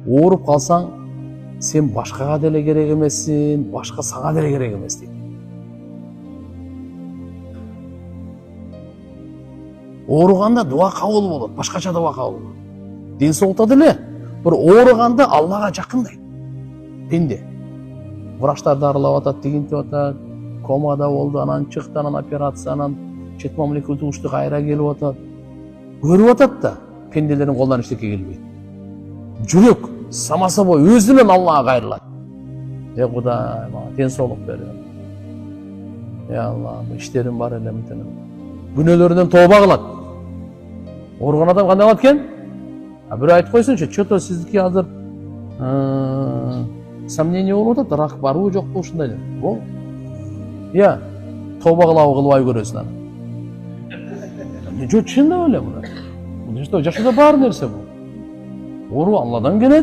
ооруп калсаң сен башкага деле керек эмессиң, башка сага деле керек эмес дейт. Ооруганда дуа кабыл болот, башкача дуа кабыл болот. Ден соолукта деле бир ооруганда Аллага жакындайт. Пенде. Врачтар дарылап атат, тигинтип атат, комада болду, анан чыкты, анан операциянан чет мамлекет угушту кайра келип атат. Көрүп атат да, пенделердин колунан эчтеке келбейт. Жүрөк сама собой өзүнөн Аллага кайрылат. Кудай, мага ден соолук бергин. Алла, иштерим бар эле мынтенен. Күнөөлөрүнөн тооба кылат. Ооруган адам кандай кылат экен? Бирөө айтып койсунчу, что-то сиздики азыр сомнение болуп атат, рак барбы жокпу ушундай деп. Бол. Тооба кылабы кылбай көрөсүн аны. Чындап эле мына. Жашоодо бар нерсе бул. Оору Алладан келет.